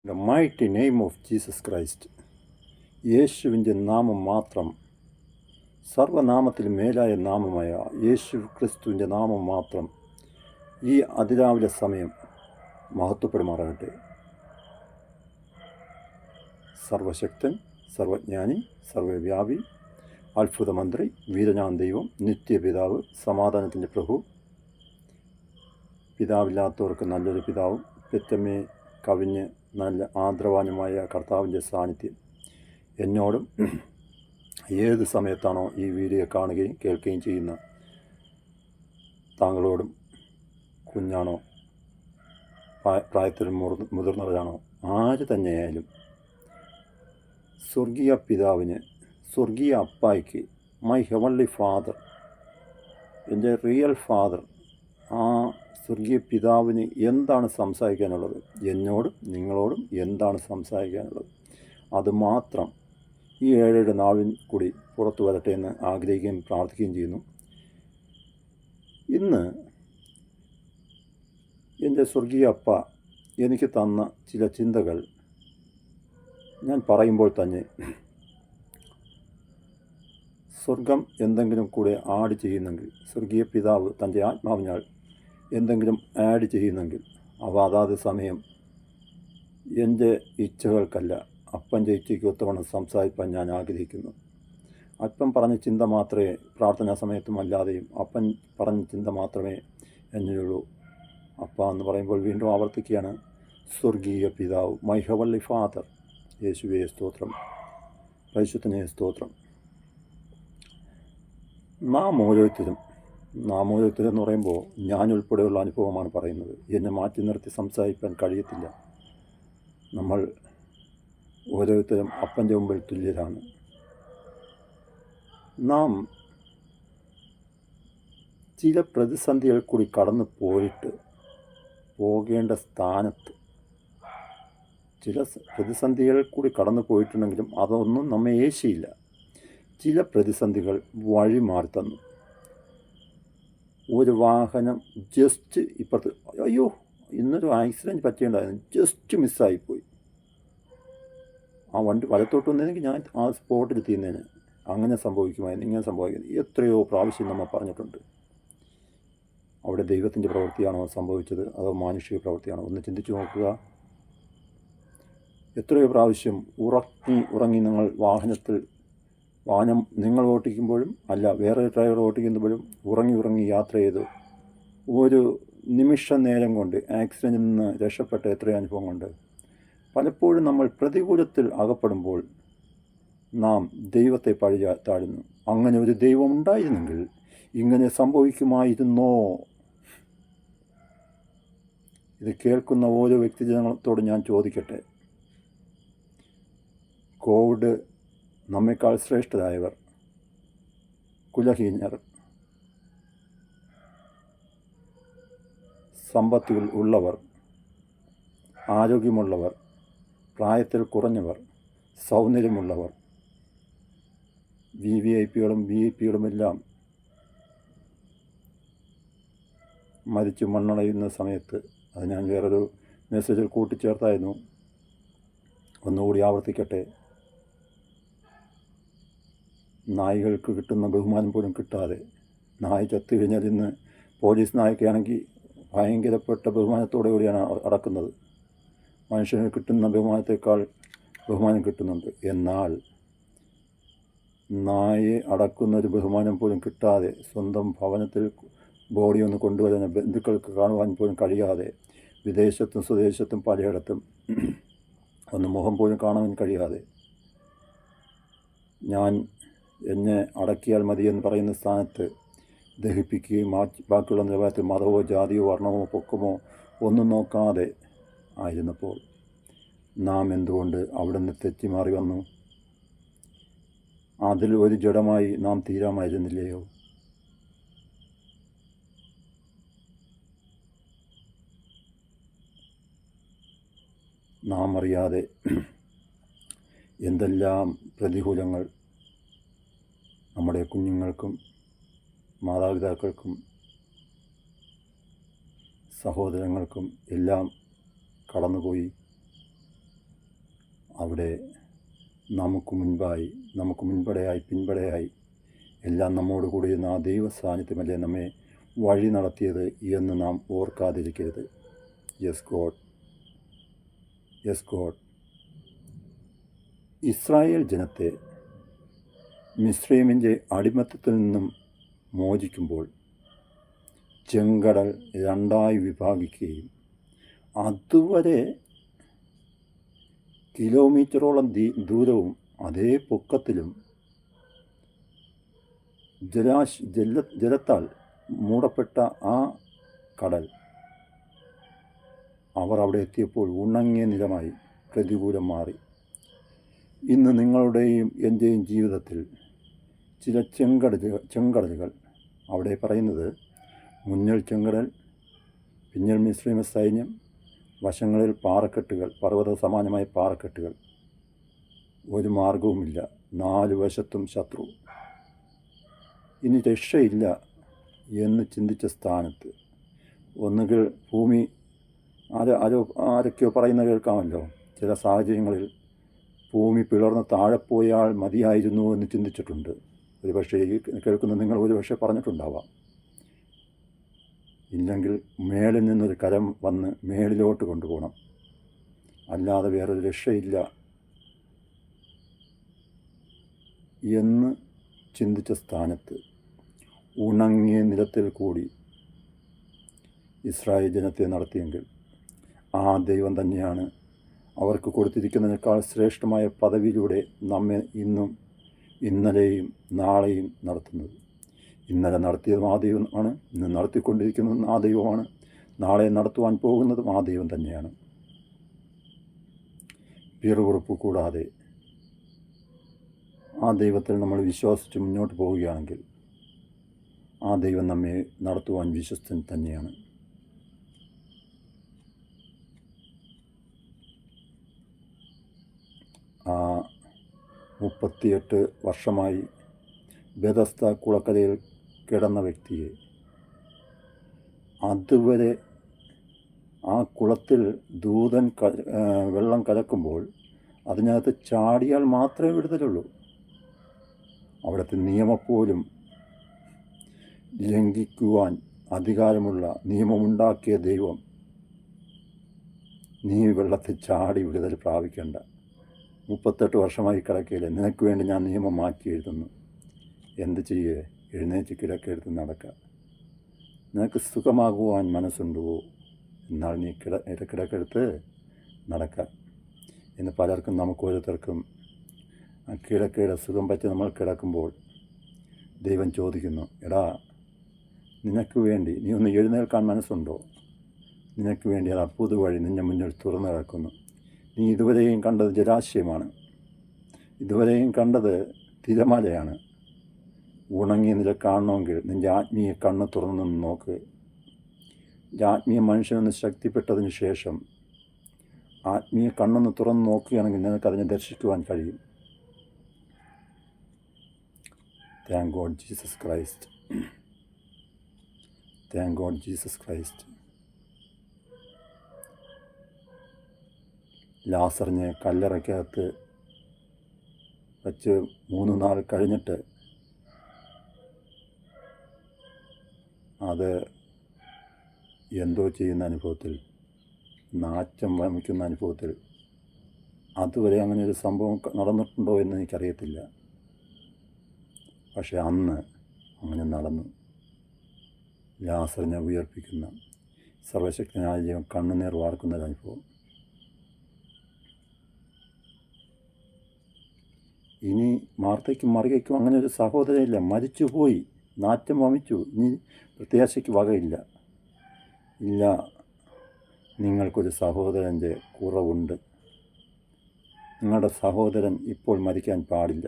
The mighty name of Jesus Christ. യേശുവിൻ്റെ നാമം മാത്രം, സർവനാമത്തിൽ മേലായ നാമമായ യേശു ക്രിസ്തുവിൻ്റെ നാമം മാത്രം ഈ അതിരാവിലെ സമയം മഹത്വപ്പെടുമാറാകട്ടെ. സർവശക്തൻ, സർവജ്ഞാനി, സർവവ്യാപി, അത്ഭുതമന്ത്രി, വീരനാം ദൈവം, നിത്യപിതാവ്, സമാധാനത്തിൻ്റെ പ്രഭു, പിതാവില്ലാത്തവർക്ക് നല്ലൊരു പിതാവും പെറ്റമ്മയെ കവിഞ്ഞ് നല്ല ആദരവാനുമായ കർത്താവിൻ്റെ സാന്നിധ്യം എന്നോടും ഏത് സമയത്താണോ ഈ വീഡിയോ കാണുകയും കേൾക്കുകയും ചെയ്യുന്ന താങ്കളോടും, കുഞ്ഞാണോ പ്രായത്തിൽ മുതിർന്നവരാണോ ആര് തന്നെയായാലും, സ്വർഗീയ പിതാവിന്, സ്വർഗീയ അപ്പായ്ക്ക്, മൈ ഹെവൻലി ഫാദർ, എൻ്റെ റിയൽ ഫാദർ, ആ സ്വർഗീയ പിതാവിന് എന്താണ് സംസാരിക്കാനുള്ളത്, എന്നോടും നിങ്ങളോടും എന്താണ് സംസാരിക്കാനുള്ളത്, അതുമാത്രം ഈ 7 നാവിൻ കൂടി പുറത്തു വരട്ടെ എന്ന് ആഗ്രഹിക്കുകയും പ്രാർത്ഥിക്കുകയും ചെയ്യുന്നു. ഇന്ന് എൻ്റെ സ്വർഗീയ അപ്പ എനിക്ക് തന്ന ചില ചിന്തകൾ ഞാൻ പറയുമ്പോൾ തന്നെ സ്വർഗം എന്തെങ്കിലും കൂടെ ആഡ് ചെയ്യുന്നെങ്കിൽ, സ്വർഗീയ പിതാവ് തൻ്റെ ആത്മാവിനാൽ എന്തെങ്കിലും ആഡ് ചെയ്യുന്നെങ്കിൽ അവ അതാത് സമയം എൻ്റെ ഇച്ഛകൾക്കല്ല അപ്പൻ്റെ ഇച്ഛയ്ക്ക് ഒത്തവണ്ണം സംസാരിക്കാൻ ഞാൻ ആഗ്രഹിക്കുന്നു. അപ്പൻ പറഞ്ഞ ചിന്ത മാത്രമേ പ്രാർത്ഥനാ സമയത്തും അല്ലാതെയും അപ്പൻ പറഞ്ഞ ചിന്ത മാത്രമേ എന്നിലുള്ളൂ. അപ്പ എന്ന് പറയുമ്പോൾ വീണ്ടും ആവർത്തിക്കുകയാണ്, സ്വർഗീയ പിതാവ്, മൈ ഹെവൻലി ഫാദർ. യേശുവേ സ്തോത്രം, പരിശുദ്ധനെ സ്തോത്രം. നാം ഓരോരുത്തരും എന്ന് പറയുമ്പോൾ ഞാൻ ഉൾപ്പെടെയുള്ള അനുഭവമാണ് പറയുന്നത്. എന്നെ മാറ്റി നിർത്തി സംസാരിക്കാൻ കഴിയത്തില്ല. നമ്മൾ ഓരോരുത്തരും അപ്പൻ്റെ മുമ്പിൽ തുല്യരാണ്. നാം ചില പ്രതിസന്ധികൾ കൂടി കടന്നു പോയിട്ട് പോകേണ്ട സ്ഥാനത്ത്, ചില പ്രതിസന്ധികൾ കൂടി കടന്നു പോയിട്ടുണ്ടെങ്കിലും അതൊന്നും നമ്മെ ഏശിയില്ല. ചില പ്രതിസന്ധികൾ വഴി മാറി തന്നു. ഒരു വാഹനം ജസ്റ്റ് ഇപ്പുറത്ത്, അയ്യോ ഇന്നൊരു ആക്സിഡൻറ്റ് പറ്റിയുണ്ടായിരുന്നു, ജസ്റ്റ് മിസ്സായിപ്പോയി. ആ വണ്ടി വലത്തോട്ട് വന്നതെങ്കിൽ ഞാൻ ആ സ്പോട്ടിൽ തീരുന്നതിന് അങ്ങനെ സംഭവിക്കുമായിരുന്നു, ഇങ്ങനെ സംഭവിക്കുന്നു. എത്രയോ പ്രാവശ്യം നമ്മൾ പറഞ്ഞിട്ടുണ്ട്. അവിടെ ദൈവത്തിൻ്റെ പ്രവൃത്തിയാണോ സംഭവിച്ചത്, അതോ മാനുഷിക പ്രവൃത്തിയാണോ? ഒന്ന് ചിന്തിച്ചു നോക്കുക. എത്രയോ പ്രാവശ്യം ഉറങ്ങി വാഹനം നിങ്ങൾ ഓട്ടിക്കുമ്പോഴും അല്ല വേറെ ഡ്രൈവർ ഓട്ടിക്കുമ്പോഴും ഉറങ്ങി യാത്ര ചെയ്ത് ഒരു നിമിഷ നേരം കൊണ്ട് ആക്സിഡൻറ്റിൽ നിന്ന് രക്ഷപ്പെട്ട എത്രയോ അനുഭവമുണ്ട്. പലപ്പോഴും നമ്മൾ പ്രതികൂലത്തിൽ അകപ്പെടുമ്പോൾ നാം ദൈവത്തെ താഴുന്നു. അങ്ങനെ ഒരു ദൈവം ഉണ്ടായിരുന്നെങ്കിൽ ഇങ്ങനെ സംഭവിക്കുമായിരുന്നോ? ഇത് കേൾക്കുന്ന ഓരോ വ്യക്തിജനത്തോട് ഞാൻ ചോദിക്കട്ടെ, കോവിഡ് നമ്മേക്കാൾ ശ്രേഷ്ഠരായവർ, കുലഹീനർ, സമ്പത്തിൽ ഉള്ളവർ, ആരോഗ്യമുള്ളവർ, പ്രായത്തിൽ കുറഞ്ഞവർ, സൗന്ദര്യമുള്ളവർ, VIP-കളും VIP-കളുമെല്ലാം മരിച്ചു മണ്ണടയുന്ന സമയത്ത്, അത് ഞാൻ വേറൊരു മെസ്സേജിൽ കൂട്ടിച്ചേർത്തായിരുന്നു, ഒന്നുകൂടി ആവർത്തിക്കട്ടെ. നായ്കൾക്ക് കിട്ടുന്ന ബഹുമാനം പോലും കിട്ടാതെ, നായ ചത്തു കഴിഞ്ഞാൽ ഇന്ന് പോലീസ് നായ്ക്കാണെങ്കിൽ ഭയങ്കരപ്പെട്ട ബഹുമാനത്തോടു കൂടിയാണ് അടക്കുന്നത്. മനുഷ്യന് കിട്ടുന്ന ബഹുമാനത്തേക്കാൾ ബഹുമാനം കിട്ടുന്നുണ്ട്. എന്നാൽ നായയെ അടക്കുന്നൊരു ബഹുമാനം പോലും കിട്ടാതെ, സ്വന്തം ഭവനത്തിൽ ബോഡി ഒന്ന് കൊണ്ടുവരാൻ ബന്ധുക്കൾക്ക് കാണുവാൻ പോലും കഴിയാതെ, വിദേശത്തും സ്വദേശത്തും പലയിടത്തും ഒന്ന് മുഖം പോലും കാണാൻ കഴിയാതെ, ഞാൻ എന്നെ അടക്കിയാൽ മതിയെന്ന് പറയുന്ന സ്ഥാനത്ത് ദഹിപ്പിക്കുകയും ബാക്കിയുള്ള നിലവാരത്തിൽ മതമോ ജാതിയോ വർണ്ണമോ പൊക്കമോ ഒന്നും നോക്കാതെ ആയിരുന്നപ്പോൾ നാം എന്തുകൊണ്ട് അവിടെ നിന്ന് തെറ്റിമാറി വന്നു? അതിൽ ഒരു ജഡമായി നാം തീരാമായിരുന്നില്ലയോ? നാം അറിയാതെ എന്തെല്ലാം പ്രതികൂലങ്ങൾ നമ്മുടെ കുഞ്ഞുങ്ങൾക്കും മാതാപിതാക്കൾക്കും സഹോദരങ്ങൾക്കും എല്ലാം കടന്നുപോയി. അവിടെ നമുക്ക് മുൻപടെയായി പിൻപടെയായി എല്ലാം നമ്മോട് കൂടിയിരുന്ന ആ ദൈവ സാന്നിധ്യമല്ലേ നമ്മെ വഴി നടത്തിയത് എന്ന് നാം ഓർക്കാതിരിക്കരുത്. Yes God. ഇസ്രായേൽ ജനത്തെ മിസ്രൈമിൻ്റെ അടിമത്തത്തിൽ നിന്നും മോചിക്കുമ്പോൾ ചെങ്കടൽ രണ്ടായി വിഭാഗിക്കുകയും അതുവരെ കിലോമീറ്ററോളം ദൂരവും അതേ പൊക്കത്തിലും ജലത്താൽ മൂടപ്പെട്ട ആ കടൽ അവർ അവിടെ എത്തിയപ്പോൾ ഉണങ്ങിയ നിലമായി പ്രതികൂലം മാറി. ഇന്ന് നിങ്ങളുടെയും എൻ്റെയും ജീവിതത്തിൽ ചില ചെങ്കടലുകൾ അവിടെ പറയുന്നത് മുന്നിൽ ചെങ്കടൽ, പിന്നിൽ മിസ്രൈമ സൈന്യം, വശങ്ങളിൽ പാറക്കെട്ടുകൾ, പർവ്വത സമാനമായ പാറക്കെട്ടുകൾ, ഒരു മാർഗവുമില്ല, 4 വശത്തും ശത്രു. ഇനി രക്ഷയില്ല എന്ന് ചിന്തിച്ച സ്ഥാനത്ത് ഒന്നുകിൽ ഭൂമി ആരൊക്കെയോ പറയുന്ന കേൾക്കാമല്ലോ, ചില സാഹചര്യങ്ങളിൽ ഭൂമി പിളർന്ന് താഴെ പോയാൽ മതിയായിരുന്നു എന്ന് ചിന്തിച്ചിട്ടുണ്ട്. ഒരുപക്ഷെ കേൾക്കുന്ന നിങ്ങൾ ഒരുപക്ഷെ പറഞ്ഞിട്ടുണ്ടാവാം. ഇല്ലെങ്കിൽ മേളിൽ നിന്നൊരു കരം വന്ന് മേളിലോട്ട് കൊണ്ടുപോകണം, അല്ലാതെ വേറൊരു രക്ഷയില്ല എന്ന് ചിന്തിച്ച സ്ഥാനത്ത് ഉണങ്ങിയ നിലത്തിൽ കൂടി ഇസ്രായേൽ ജനത്തെ നടത്തിയെങ്കിൽ ആ ദൈവം തന്നെയാണ് അവർക്ക് കൊടുത്തിരിക്കുന്നതിനേക്കാൾ ശ്രേഷ്ഠമായ പദവിയിലൂടെ നമ്മെ ഇന്നും ഇന്നലെയും നാളെയും നടത്തുന്നത്. ഇന്നലെ നടത്തിയതും ആ ദൈവമാണ്, ഇന്ന് നടത്തിക്കൊണ്ടിരിക്കുന്നതും ആ ദൈവമാണ്, നാളെ നടത്തുവാൻ പോകുന്നതും ആ ദൈവം തന്നെയാണ്. പിറുപിറുപ്പ് കൂടാതെ ആ ദൈവത്തിൽ നമ്മൾ വിശ്വസിച്ച് മുന്നോട്ട് പോവുകയാണെങ്കിൽ ആ ദൈവം നമ്മെ നടത്തുവാൻ വിശ്വസ്തൻ തന്നെയാണ്. ആ 38 വർഷമായി ബെഥസ്ദ കുളക്കരയിൽ കിടന്ന വ്യക്തിയെ അതുവരെ ആ കുളത്തിൽ ദൂതൻ വെള്ളം കലക്കുമ്പോൾ അതിനകത്ത് ചാടിയാൽ മാത്രമേ വിടുതലുള്ളൂ. അവിടുത്തെ നിയമപ്പോലും ലംഘിക്കുവാൻ അധികാരമുള്ള നിയമമുണ്ടാക്കിയ ദൈവം, നീ വെള്ളത്തിൽ ചാടി വിടുതൽ പ്രാപിക്കേണ്ട, 38 വർഷമായി കിടക്കയില്ലേ, നിനക്ക് വേണ്ടി ഞാൻ നിയമം മാറ്റി എഴുതുന്നു, എന്ത് ചെയ്യേ, എഴുന്നേറ്റ് കിടക്കെടുത്ത് നടക്കുക. നിനക്ക് സുഖമാകുവാൻ മനസ്സുണ്ടോ, എന്നാൽ നീ കിടക്കെടുത്ത് നടക്കുക എന്ന് പലർക്കും നമുക്ക് ഓരോരുത്തർക്കും ആ കിടക്കയുടെ സുഖം പറ്റി നമ്മൾ കിടക്കുമ്പോൾ ദൈവം ചോദിക്കുന്നു, എടാ നിനക്ക് വേണ്ടി നീ ഒന്ന് എഴുന്നേൽക്കാൻ മനസ്സുണ്ടോ, നിനക്ക് വേണ്ടി അത് പുതുവഴി നിന്നെ മുന്നിൽ തുറന്നു കിടക്കുന്നു. നീ ഇതുവരെയും കണ്ടത് ജലാശയമാണ്, ഇതുവരെയും കണ്ടത് തിരമാലയാണ്. ഉണങ്ങിയ നില കാണണമെങ്കിൽ നിൻ്റെ ആത്മീയ കണ്ണ് തുറന്നു നോക്ക്. ആത്മീയ മനുഷ്യനൊന്ന് ശക്തിപ്പെട്ടതിന് ശേഷം ആത്മീയ കണ്ണൊന്ന് തുറന്ന് നോക്കുകയാണെങ്കിൽ നിനക്കതിനെ ദർശിക്കുവാൻ കഴിയും. Thank God Jesus Christ. Thank God Jesus Christ. ലാസറിനെ കല്ലറയ്ക്കകത്ത് വച്ച് 3 നാൾ കഴിഞ്ഞിട്ട് അത് എന്തോ ചെയ്യുന്ന അനുഭവത്തിൽ, നാറ്റം വമിക്കുന്ന അനുഭവത്തിൽ, അതുവരെ അങ്ങനെ ഒരു സംഭവം നടന്നിട്ടുണ്ടോ എന്ന് എനിക്കറിയത്തില്ല. പക്ഷെ അന്ന് അങ്ങനെ നടന്നു. ലാസറിനെ ഉയർപ്പിക്കുന്ന സർവശക്തനായ ദൈവം കണ്ണുനീർ വാർക്കുന്നൊരനുഭവം. ഇനി മാർത്തയ്ക്കും മറിയയ്ക്കും അങ്ങനെ ഒരു സഹോദരനില്ല, മരിച്ചുപോയി, നാറ്റം വമിച്ചു, ഇനി പ്രത്യാശയ്ക്ക് വകയില്ല. ഇല്ല, നിങ്ങൾക്കൊരു സഹോദരൻ്റെ കുറവുണ്ട്. നിങ്ങളുടെ സഹോദരൻ ഇപ്പോൾ മരിക്കാൻ പാടില്ല.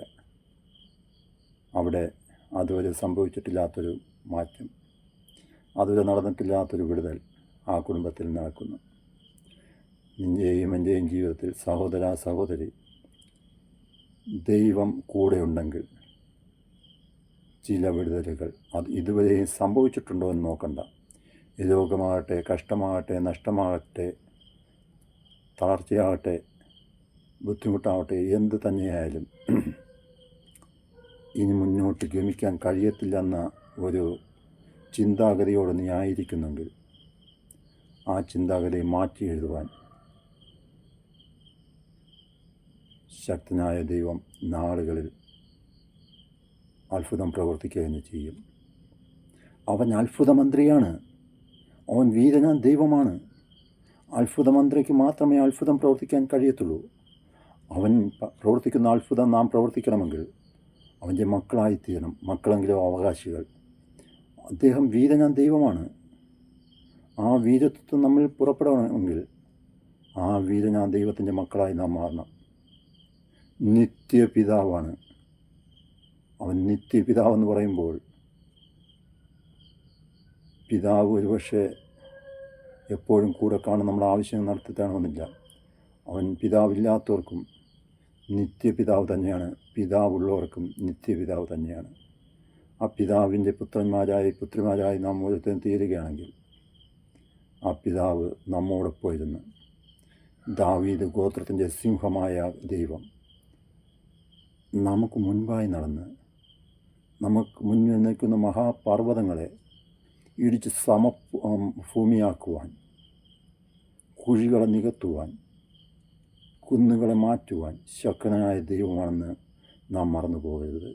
അവിടെ അതുവരെ സംഭവിച്ചിട്ടില്ലാത്തൊരു മാറ്റം, അതുവരെ നടന്നിട്ടില്ലാത്തൊരു വിടുതൽ ആ കുടുംബത്തിൽ നടക്കുന്നു. നിൻ്റെയും എൻ്റെയും ജീവിതത്തിൽ സഹോദരി, ദൈവം കൂടെയുണ്ടെങ്കിൽ ചില വിടുതലുകൾ അത് ഇതുവരെയും സംഭവിച്ചിട്ടുണ്ടോ എന്ന് നോക്കണ്ട. രോഗമാകട്ടെ, കഷ്ടമാകട്ടെ, നഷ്ടമാകട്ടെ, തളർച്ചയാകട്ടെ, ബുദ്ധിമുട്ടാവട്ടെ, എന്ത് തന്നെയായാലും ഇനി മുന്നോട്ട് ഗമിക്കാൻ കഴിയത്തില്ലെന്ന ഒരു ചിന്താഗതിയോട് നീ ആയിരിക്കുന്നെങ്കിൽ ആ ചിന്താഗതിയെ മാറ്റി എഴുതുവാൻ ശക്തനായ ദൈവം നാളുകളിൽ അത്ഭുതം പ്രവർത്തിക്കുക തന്നെ ചെയ്യും. അവൻ അത്ഭുതമന്ത്രിയാണ്, അവൻ വീരനാം ദൈവമാണ്. അത്ഭുതമന്ത്രിക്ക് മാത്രമേ അത്ഭുതം പ്രവർത്തിക്കാൻ കഴിയത്തുള്ളൂ. അവൻ പ്രവർത്തിക്കുന്ന അത്ഭുതം നാം പ്രവർത്തിക്കണമെങ്കിൽ അവൻ്റെ മക്കളായിത്തീരണം, മക്കളെങ്കിലും അവകാശികൾ. അദ്ദേഹം വീരനാം ദൈവമാണ്. ആ വീരത്വം നമ്മിൽ പുറപ്പെടണമെങ്കിൽ ആ വീരനാം ദൈവത്തിൻ്റെ മക്കളായി നാം മാറണം. നിത്യപിതാവാണ് അവൻ. നിത്യപിതാവെന്ന് പറയുമ്പോൾ പിതാവ് ഒരുപക്ഷെ എപ്പോഴും കൂടെ കാണും, നമ്മുടെ ആവശ്യം നടത്തിത്തരണമെന്നില്ല. അവൻ പിതാവില്ലാത്തവർക്കും നിത്യപിതാവ് തന്നെയാണ്, പിതാവുള്ളവർക്കും നിത്യപിതാവ് തന്നെയാണ്. ആ പിതാവിൻ്റെ പുത്രിമാരായി നാം ഓരോരുത്തരും തീരുകയാണെങ്കിൽ ആ പിതാവ് നമ്മോടൊപ്പം ഇരുന്ന് ദാവീദ് ഗോത്രത്തിൻ്റെ സിംഹമായ ദൈവം നമുക്ക് മുൻപായി നടന്ന് നമുക്ക് മുന്നിൽ നിൽക്കുന്ന മഹാപർവ്വതങ്ങളെ ഇടിച്ച് ഭൂമിയാക്കുവാൻ, കുഴികളെ നികത്തുവാൻ, കുന്നുകളെ മാറ്റുവാൻ ശക്തനായ ദൈവമാണെന്ന് നാം മറന്നു പോകരുത്.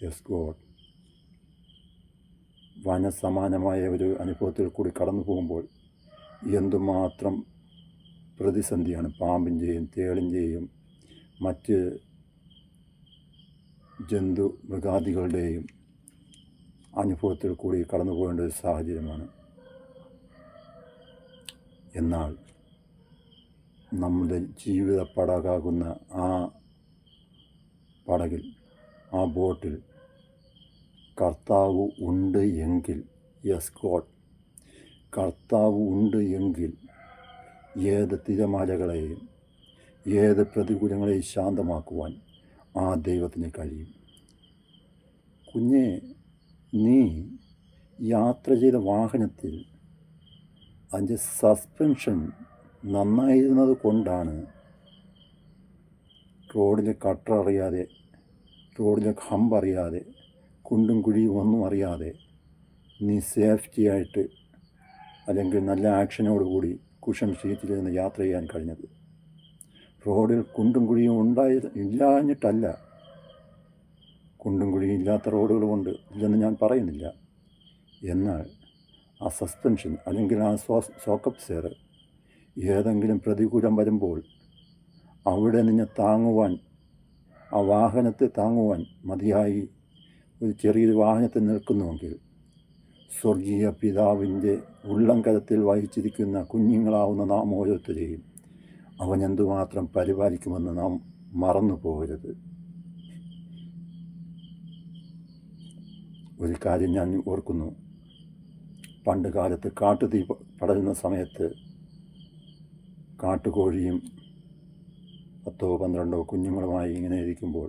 Yes God. വനസമാനമായ ഒരു അനുഭവത്തിൽ കൂടി കടന്നു പോകുമ്പോൾ എന്തുമാത്രം പ്രതിസന്ധിയാണ് പാമ്പിൻ്റെയും തേളിൻ്റെയും മറ്റ് ജന്തു മൃഗാദികളുടെയും അനുഭവത്തിൽ കൂടി കടന്നു പോകേണ്ട ഒരു സാഹചര്യമാണ്. എന്നാൽ നമ്മുടെ ജീവിത പടകാകുന്ന ആ പടകിൽ, ആ ബോട്ടിൽ കർത്താവ് ഉണ്ട് എങ്കിൽ, യെസ് ഗോഡ്, കർത്താവ് ഉണ്ട് എങ്കിൽ ഏത് തിരമാലകളെയും ഏത് പ്രതികൂലങ്ങളെയും ശാന്തമാക്കുവാൻ ആ ദൈവത്തിന് കഴിയും. കുഞ്ഞെ, നീ യാത്ര ചെയ്ത വാഹനത്തിൽ അതിൻ്റെ സസ്പെൻഷൻ നന്നായിരുന്നത് കൊണ്ടാണ് റോഡിലെ കട്ടർ അറിയാതെ, റോഡിലെ ഹമ്പ് അറിയാതെ, കുണ്ടും കുഴിയും ഒന്നും അറിയാതെ നീ സേഫ്റ്റിയായിട്ട് അല്ലെങ്കിൽ നല്ല ആക്ഷനോടുകൂടി കുഷൻ സീറ്റിൽ നിന്ന് യാത്ര ചെയ്യാൻ കഴിഞ്ഞത്. റോഡിൽ കുണ്ടും കുഴിയും ഇല്ലാഞ്ഞിട്ടല്ല. കുണ്ടും കുഴിയും ഇല്ലാത്ത റോഡുകളുമുണ്ട്, ഇല്ലെന്ന് ഞാൻ പറയുന്നില്ല. എന്നാൽ ആ സസ്പെൻഷൻ അല്ലെങ്കിൽ ആ സോക്കപ്സേർ ഏതെങ്കിലും പ്രതികൂലം വരുമ്പോൾ അവിടെ നിന്ന് താങ്ങുവാൻ, ആ വാഹനത്തെ താങ്ങുവാൻ മതിയായി ഒരു ചെറിയൊരു വാഹനത്തിൽ നിൽക്കുന്നുവെങ്കിൽ സ്വർഗീയ പിതാവിൻ്റെ ഉള്ളംകരത്തിൽ വഹിച്ചിരിക്കുന്ന കുഞ്ഞുങ്ങളാവുന്ന നാം ഓരോരുത്തരെയും അവൻ എന്തുമാത്രം പരിപാലിക്കുമെന്ന് നാം മറന്നു പോകരുത്. ഒരു കാര്യം ഞാൻ ഓർക്കുന്നു. പണ്ട് കാലത്ത് കാട്ടുതീ പടരുന്ന സമയത്ത് കാട്ടുകോഴിയും 10-12 കുഞ്ഞുങ്ങളുമായി ഇങ്ങനെ ഇരിക്കുമ്പോൾ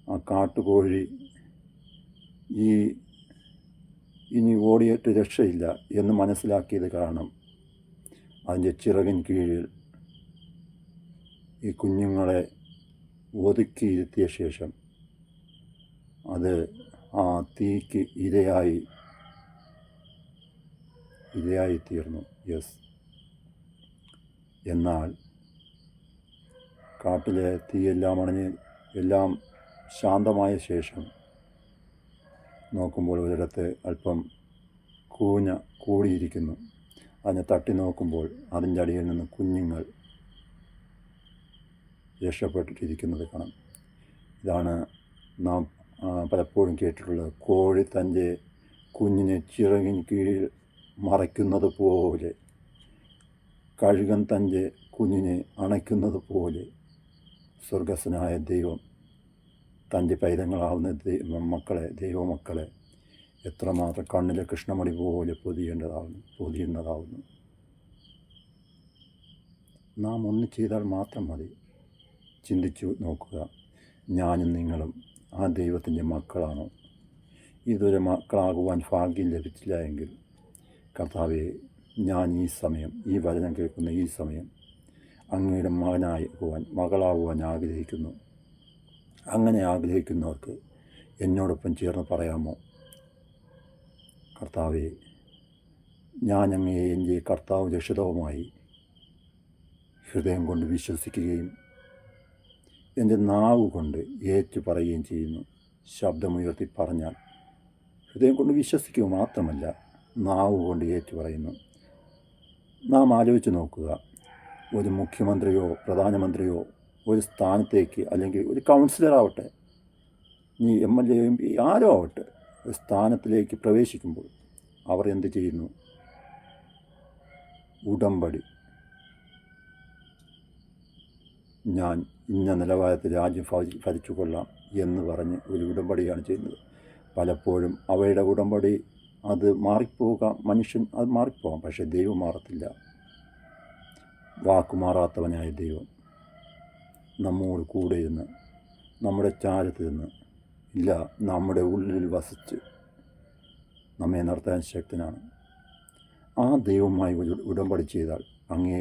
ആ കാട്ടുകോഴി ഇനി ഓടിയിട്ട് രക്ഷയില്ല എന്ന് മനസ്സിലാക്കിയത് കാരണം അതിൻ്റെ ചിറകിൻ കീഴിൽ ഈ കുഞ്ഞുങ്ങളെ ഒതുക്കിയിരുത്തിയ ശേഷം അത് ആ തീക്ക് ഇരയായിത്തീർന്നു. യെസ്. എന്നാൽ കാട്ടിലെ തീയെല്ലാം അണഞ്ഞ് എല്ലാം ശാന്തമായ ശേഷം നോക്കുമ്പോൾ ഒരിടത്ത് അല്പം കൂന കൂടിയിരിക്കുന്നു. അതിനെ തട്ടി നോക്കുമ്പോൾ അതിൻ്റെ അടിയിൽ നിന്ന് കുഞ്ഞുങ്ങൾ രക്ഷപ്പെട്ടിരിക്കുന്നത് കാണാം. ഇതാണ് നാം പലപ്പോഴും കേട്ടിട്ടുള്ളത്. കോഴി തൻ്റെ കുഞ്ഞിനെ ചിറകിൻ കീഴിൽ മറയ്ക്കുന്നത് പോലെ, കഴുകൻ തൻ്റെ കുഞ്ഞിനെ അണയ്ക്കുന്നത് പോലെ സ്വർഗസ്വനായ ദൈവം തൻ്റെ പൈതങ്ങളാവുന്ന ദൈവമക്കളെ എത്രമാത്രം കണ്ണിലെ കൃഷ്ണമണി പോലെ പൊതിയുന്നതാവുന്നു. നാം ഒന്ന് ചെയ്താൽ മാത്രം മതി. ചിന്തിച്ചു നോക്കുക, ഞാനും നിങ്ങളും ആ ദൈവത്തിൻ്റെ മക്കളാണോ? ഇതൊരു മക്കളാകുവാൻ ഭാഗ്യം ലഭിച്ചില്ല എങ്കിൽ കർത്താവെ, ഞാൻ ഈ സമയം, ഈ വചനം കേൾക്കുന്ന ഈ സമയം അങ്ങയുടെ മകളാകുവാൻ ആഗ്രഹിക്കുന്നു. അങ്ങനെ ആഗ്രഹിക്കുന്നവർക്ക് എന്നോടൊപ്പം ചേർന്ന് പറയാമോ? കർത്താവെ, ഞാൻ അങ്ങയെ എൻ്റെ കർത്താവ് രക്ഷിതാവുമായി ഹൃദയം കൊണ്ട് വിശ്വസിക്കുകയും എൻ്റെ നാവ് കൊണ്ട് ഏറ്റു പറയുകയും ചെയ്യുന്നു. ശബ്ദമുയർത്തി പറഞ്ഞാൽ ഹൃദയം കൊണ്ട് വിശ്വസിക്കുക മാത്രമല്ല, നാവ് കൊണ്ട് ഏറ്റു പറയുന്നു. നാം ആലോചിച്ച് നോക്കുക, ഒരു മുഖ്യമന്ത്രിയോ പ്രധാനമന്ത്രിയോ ഒരു സ്ഥാനത്തേക്ക്, അല്ലെങ്കിൽ ഒരു കൗൺസിലറാവട്ടെ, നീ MLA MP ആരോ ആവട്ടെ, ഒരു സ്ഥാനത്തിലേക്ക് പ്രവേശിക്കുമ്പോൾ അവർ എന്ത് ചെയ്യുന്നു? ഉടമ്പടി. ഞാൻ ഇന്ന നിലവാരത്തിൽ രാജ്യം ഭരിച്ചു കൊള്ളാം എന്ന് പറഞ്ഞ് ഒരു ഉടമ്പടിയാണ് ചെയ്യുന്നത്. പലപ്പോഴും അവയുടെ ഉടമ്പടി അത് മാറിപ്പോകാം, മനുഷ്യൻ അത് മാറിപ്പോകാം, പക്ഷേ ദൈവം മാറത്തില്ല. വാക്കുമാറാത്തവനായ ദൈവം നമ്മോട് കൂടെ ഇരുന്ന്, നമ്മുടെ ചാരത്ത് നിന്ന്, ഇല്ല, നമ്മുടെ ഉള്ളിൽ വസിച്ച് നമ്മെ നടത്താൻ ശക്തനാണ്. ആ ദൈവവുമായി ഒരു ഉടമ്പടി ചെയ്താൽ, അങ്ങേ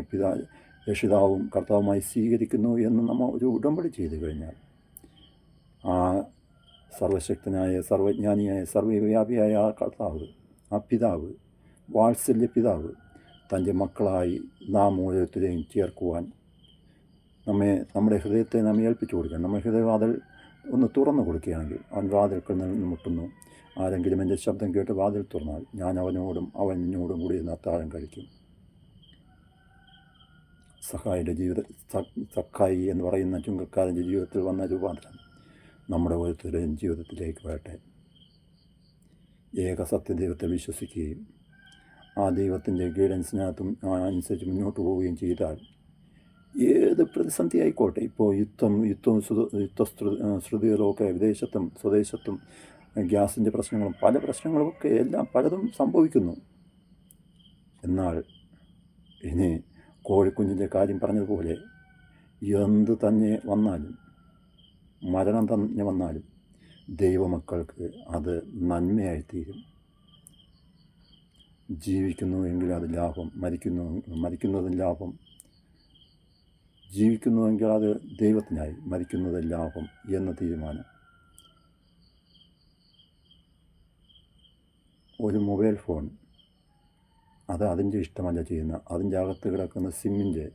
രക്ഷിതാവും കർത്താവുമായി സ്വീകരിക്കുന്നു എന്ന് നമ്മൾ ഒരു ഉടമ്പടി ചെയ്തു കഴിഞ്ഞാൽ, ആ സർവശക്തനായ, സർവജ്ഞാനിയായ, സർവവ്യാപിയായ ആ കർത്താവ്, ആ പിതാവ്, വാത്സല്യ പിതാവ്, തൻ്റെ മക്കളായി നാം ഓരോരുത്തരെയും ചേർക്കുവാൻ നമ്മുടെ ഹൃദയത്തെ നാം ഏൽപ്പിച്ചു കൊടുക്കണം. നമ്മുടെ ഹൃദയവാതിൽ ഒന്ന് തുറന്നു കൊടുക്കുകയാണെങ്കിൽ, അവൻ വാതിൽക്കൽ നിന്ന് മുട്ടുന്നു. ആരെങ്കിലും എൻ്റെ ശബ്ദം കേട്ട് വാതിൽ തുറന്നാൽ ഞാൻ അവനോടും അവൻ എന്നോടും കൂടി ഇരുന്ന് അത്താഴം കഴിക്കും. സഖായി എന്ന് പറയുന്ന ചുങ്കക്കാരൻ്റെ ജീവിതത്തിൽ വന്ന രൂപാന്തരം നമ്മുടെ ഓരോരുത്തരുടെയും ജീവിതത്തിലേക്ക് വരട്ടെ. ഏക സത്യദൈവത്തെ വിശ്വസിക്കുകയും ആ ദൈവത്തിൻ്റെ ഗൈഡൻസിനകത്തും അനുസരിച്ച് മുന്നോട്ട് പോവുകയും ചെയ്താൽ ഏത് പ്രതിസന്ധി ആയിക്കോട്ടെ, ഇപ്പോൾ യുദ്ധശ്രുതികളൊക്കെ വിദേശത്തും സ്വദേശത്തും ഗ്യാസിൻ്റെ പ്രശ്നങ്ങളും പല പ്രശ്നങ്ങളുമൊക്കെ എല്ലാം പലതും സംഭവിക്കുന്നു. എന്നാൽ ഇനി കോഴിക്കുഞ്ഞിൻ്റെ കാര്യം പറഞ്ഞതുപോലെ എന്ത് തന്നെ വന്നാലും, മരണം തന്നെ വന്നാലും, ദൈവമക്കൾക്ക് അത് നന്മയായിത്തീരും. ജീവിക്കുന്നുവെങ്കിൽ അത് ലാഭം, മരിക്കുന്നതും ലാഭം. ജീവിക്കുന്നുവെങ്കിൽ അത് ദൈവത്തിനായി, മരിക്കുന്നത് ലാഭം എന്ന തീരുമാനം. ഒരു മൊബൈൽ ഫോൺ, അത് അതിൻ്റെ ഇഷ്ടമല്ല ചെയ്യുന്ന, അതിൻ്റെ അകത്ത് കിടക്കുന്ന സിമ്മിൻ്റെ,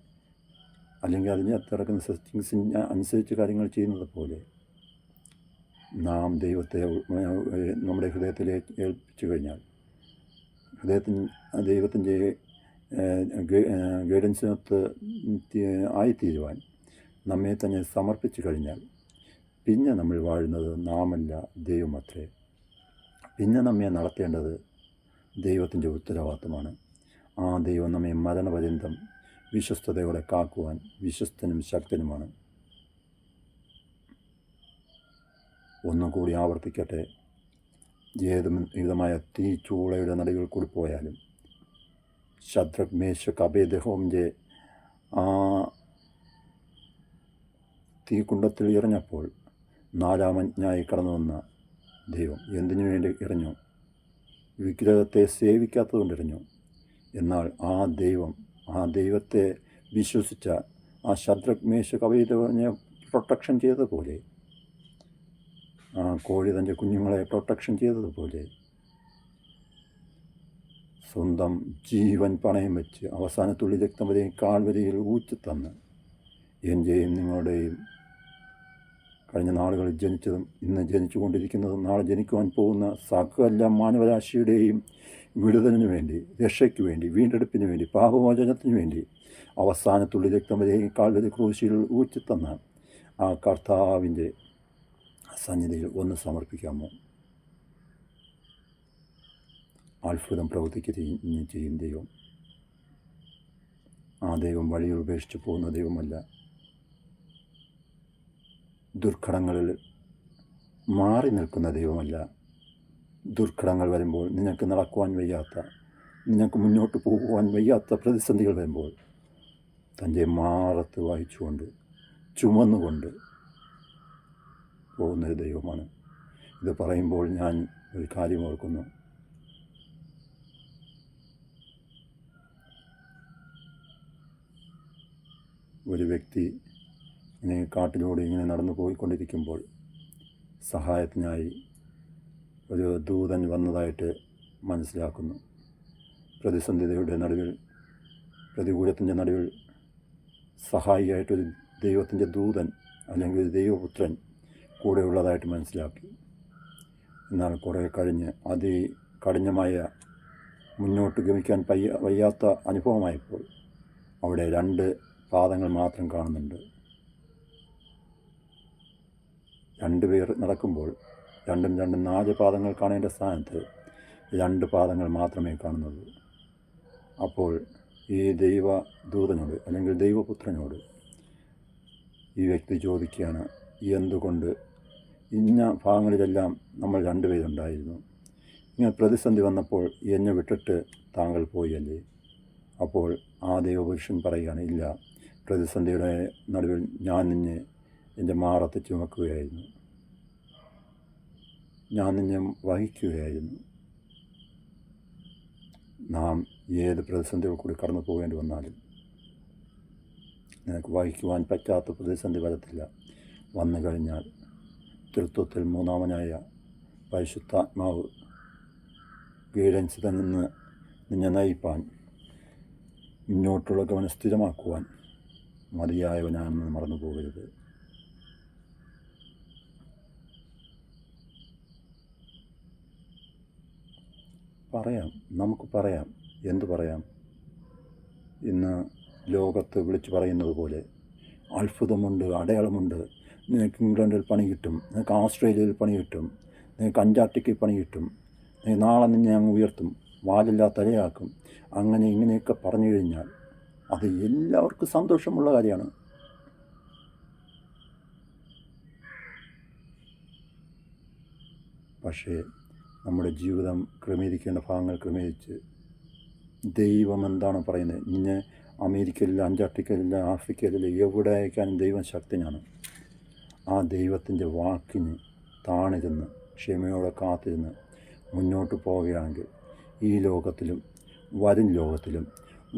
അല്ലെങ്കിൽ അതിൻ്റെ അകത്ത് കിടക്കുന്ന സെറ്റിങ്സിന് അനുസരിച്ച് കാര്യങ്ങൾ ചെയ്യുന്നത് പോലെ നാം ദൈവത്തെ നമ്മുടെ ഹൃദയത്തിലേക്ക് ഏൽപ്പിച്ചു കഴിഞ്ഞാൽ, ദൈവത്തിൻ്റെ ഗൈഡൻസിനകത്ത് ആയിത്തീരുവാൻ നമ്മെ തന്നെ സമർപ്പിച്ചു കഴിഞ്ഞാൽ, പിന്നെ നമ്മൾ വാഴുന്നത് നാമല്ല, ദൈവമത്രേ. പിന്നെ നമ്മെ നടത്തേണ്ടത് ദൈവത്തിൻ്റെ ഉത്തരവാദിത്തമാണ്. ആ ദൈവം നമ്മെ മരണപര്യന്തം വിശ്വസ്തയോടെ കാക്കുവാൻ വിശ്വസ്തനും ശക്തനുമാണ്. ഒന്നുകൂടി ആവർത്തിക്കട്ടെ, ഏത് വിധമായ തീച്ചൂളയുടെ നടുവിൽ കൂടി പോയാലും, ശദ്രക്, മേശക്, അബേദ്നെഗോവിൻ്റെ ആ തീക്കുണ്ടത്തിൽ എറിഞ്ഞപ്പോൾ നാലാമജ്ഞയായി കടന്നു വന്ന ദൈവം എന്തിനു വേണ്ടി എറിഞ്ഞു? വിഗ്രഹത്തെ സേവിക്കാത്തതുകൊണ്ടെറിഞ്ഞു. എന്നാൽ ആ ദൈവത്തെ വിശ്വസിച്ച ആ ശദ്രക്, മേശക്, അബേദ്നെഗോവിനെ പ്രൊട്ടക്ഷൻ ചെയ്തതുപോലെ, ആ കോഴി തൻ്റെ കുഞ്ഞുങ്ങളെ പ്രൊട്ടക്ഷൻ ചെയ്തതുപോലെ, സ്വന്തം ജീവൻ പണയം വെച്ച് അവസാനത്തുള്ളി രക്തം വരെയും കാൽവരിയിൽ ഊറ്റിത്തന്ന് എൻ്റെയും നിങ്ങളുടെയും കഴിഞ്ഞ നാളുകളിൽ ജനിച്ചതും ഇന്ന് ജനിച്ചുകൊണ്ടിരിക്കുന്നതും നാളെ ജനിക്കുവാൻ പോകുന്ന സകല മാനവരാശിയുടെയും വിടുതലിനു വേണ്ടി, രക്ഷയ്ക്ക് വേണ്ടി, വീണ്ടെടുപ്പിന് വേണ്ടി, പാപമോചനത്തിന് വേണ്ടി അവസാനത്തുള്ളി രക്തം വരെയും കാൽവരി ക്രൂശിൽ ഊറ്റിത്തന്ന ആ കർത്താവിൻ്റെ സന്നിധിയിൽ ഒന്ന് സമർപ്പിക്കാമോ? അത്ഭുതം പ്രവർത്തിക്കുകയും ചെയ്യും ദൈവം. ആ ദൈവം വഴിയിൽ ഉപേക്ഷിച്ച് പോകുന്ന ദൈവമല്ല. ദുർഘടങ്ങളിൽ മാറി നിൽക്കുന്ന ദൈവമല്ല. ദുർഘടങ്ങൾ വരുമ്പോൾ, നിനക്ക് നടക്കുവാൻ വയ്യാത്ത, നിനക്ക് മുന്നോട്ട് പോകുവാൻ വയ്യാത്ത പ്രതിസന്ധികൾ വരുമ്പോൾ തൻ്റെ മാറത്ത് വായിച്ചുകൊണ്ട്, ചുമന്നുകൊണ്ട് പോകുന്നൊരു ദൈവമാണ്. ഇത് പറയുമ്പോൾ ഞാൻ ഒരു കാര്യം ഓർക്കുന്നു. ഒരു വ്യക്തി ഇങ്ങനെ കാട്ടിലൂടെ ഇങ്ങനെ നടന്നു പോയിക്കൊണ്ടിരിക്കുമ്പോൾ സഹായത്തിനായി ഒരു ദൂതൻ വന്നതായിട്ട് മനസ്സിലാക്കുന്നു. പ്രതിസന്ധിയുടെ നടുവിൽ, പ്രതികൂലത്തിൻ്റെ നടുവിൽ സഹായിയായിട്ടൊരു ദൈവത്തിൻ്റെ ദൂതൻ അല്ലെങ്കിൽ ഒരു ദൈവപുത്രൻ കൂടെ ഉള്ളതായിട്ട് മനസ്സിലാക്കി. എന്നാൽ കുറേ കഴിഞ്ഞ് അതികഠിനമായ മുന്നോട്ട് ഗമിക്കാൻ വയ്യാത്ത അനുഭവമായപ്പോൾ അവിടെ 2 പാദങ്ങൾ മാത്രം കാണുന്നുണ്ട്. 2 പേർ നടക്കുമ്പോൾ രണ്ടും 4 പാദങ്ങൾ കാണേണ്ട സ്ഥാനത്ത് 2 പാദങ്ങൾ മാത്രമേ കാണുന്നുള്ളൂ. അപ്പോൾ ഈ ദൈവദൂതനോട് അല്ലെങ്കിൽ ദൈവപുത്രനോട് ഈ വ്യക്തി ചോദിക്കുകയാണ്, എന്തുകൊണ്ട് ഇന്ന ഭാഗങ്ങളിലെല്ലാം നമ്മൾ 2 പേരുണ്ടായിരുന്നു, ഇങ്ങനെ പ്രതിസന്ധി വന്നപ്പോൾ എന്നെ വിട്ടിട്ട് താങ്കൾ പോയല്ലേ? അപ്പോൾ ആ ദൈവപുരുഷൻ പറയുകയാണ്, ഇല്ല, പ്രതിസന്ധിയുടെ നടുവിൽ ഞാൻ നിന്നെ എൻ്റെ മാറത്ത് ചുമക്കുകയായിരുന്നു, ഞാൻ നിന്നെ വഹിക്കുകയായിരുന്നു. നാം ഏത് പ്രതിസന്ധികൾ കൂടി കടന്നു പോകേണ്ടി വന്നാലും നിനക്ക് വഹിക്കുവാൻ പറ്റാത്ത പ്രതിസന്ധി വരത്തില്ല. വന്നു കഴിഞ്ഞാൽ തൃത്വത്തിൽ 3-ാമനായ പരിശുദ്ധാത്മാവ് ഗൈഡൻസ് നിന്ന് നിന്നെ നയിപ്പാൻ, മുന്നോട്ടുള്ള ഗമനം സ്ഥിരമാക്കുവാൻ മതിയായവനാണെന്ന് മറന്നു പോകരുത്. നമുക്ക് പറയാം. എന്തു പറയാം? ഇന്ന് ലോകത്ത് വിളിച്ചു പറയുന്നത് പോലെ അത്ഭുതമുണ്ട്, അടയാളമുണ്ട്, നിനക്ക് ഇംഗ്ലണ്ടിൽ പണി കിട്ടും, നിനക്ക് ആസ്ട്രേലിയയിൽ പണി കിട്ടും, നിനക്ക് അന്റാർട്ടിക്കയിൽ പണി കിട്ടും, നാളെ നിന്നെ അങ്ങ് ഉയർത്തും, വാലില്ലാ തലയാക്കും, അങ്ങനെ ഇങ്ങനെയൊക്കെ പറഞ്ഞു കഴിഞ്ഞാൽ അത് എല്ലാവർക്കും സന്തോഷമുള്ള കാര്യമാണ്. പക്ഷേ നമ്മുടെ ജീവിതം ക്രമീകരിക്കേണ്ട ഭാഗങ്ങൾ ക്രമീകരിച്ച് ദൈവം എന്താണ് പറയുന്നത്, നിന്നെ അമേരിക്കയിലില്ല, അന്റാർട്ടിക്കയിലില്ല, ആഫ്രിക്കയിലില്ല, എവിടെ അയക്കാനും ദൈവം ശക്തനാണ്. ആ ദൈവത്തിൻ്റെ വാക്കിന് താണിരുന്ന് ക്ഷമയോടെ കാത്തിരുന്ന് മുന്നോട്ട് പോവുകയാണെങ്കിൽ ഈ ലോകത്തിലും വരും ലോകത്തിലും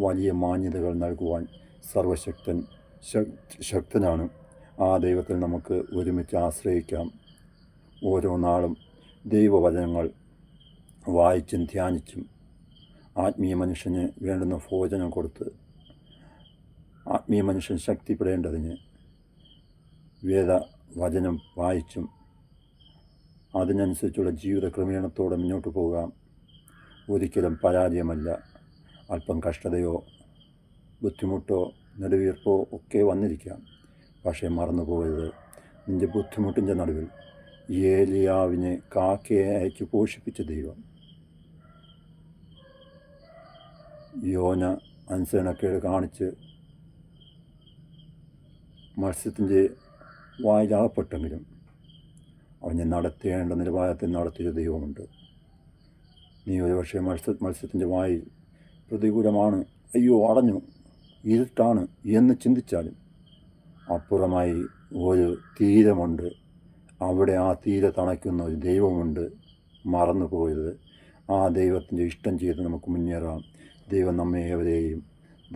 വലിയ മാന്യതകൾ നൽകുവാൻ സർവശക്തൻ ശക്തനാണ്. ആ ദൈവത്തിൽ നമുക്ക് ഒരുമിച്ച് ആശ്രയിക്കാം. ഓരോ നാളും ദൈവവചനങ്ങൾ വായിച്ചും ധ്യാനിച്ചും ആത്മീയ മനുഷ്യന് വേണ്ടുന്ന ഭോജനം കൊടുത്ത് ആത്മീയ മനുഷ്യൻ ശക്തിപ്പെടേണ്ടതിന് വേദവചനം വായിച്ചും അതിനനുസരിച്ചുള്ള ജീവിത ക്രമീണത്തോടെ മുന്നോട്ട് പോകാം. ഒരിക്കലും പരാജയമല്ല. അല്പം കഷ്ടതയോ ബുദ്ധിമുട്ടോ നെടുവീർപ്പോ ഒക്കെ വന്നിരിക്കാം. പക്ഷേ മറന്നു പോകരുത്, നിൻ്റെ ബുദ്ധിമുട്ടിൻ്റെ നടുവിൽ ഏലിയാവിനെ കാക്കയെ അയച്ചു പോഷിപ്പിച്ച ദൈവം, യോന അനുസരണക്കേട് കാണിച്ച് മത്സ്യത്തിൻ്റെ വായിലകപ്പെട്ടെങ്കിലും അവനെ നടത്തേണ്ട നിലവാരത്തിൽ നടത്തിയ ദൈവമുണ്ട്. നീ ഒരുപക്ഷെ മത്സ്യത്തിൻ്റെ വായിൽ പ്രതികൂലമാണ്, അയ്യോ അടഞ്ഞു, ഇരുട്ടാണ് എന്ന് ചിന്തിച്ചാലും അപ്പുറമായി ഒരു തീരമുണ്ട്. അവിടെ ആ തീരെ തണയ്ക്കുന്ന ഒരു ദൈവമുണ്ട്. മറന്നു പോയത്. ആ ദൈവത്തിൻ്റെ ഇഷ്ടം ചെയ്ത് നമുക്ക് മുന്നേറാം. ദൈവം നമ്മെ ഏവരെയും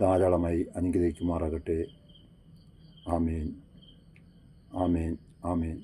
ധാരാളമായി അനുഗ്രഹിക്കുമാറാകട്ടെ. ആമേൻ, ആമേൻ, ആമേൻ.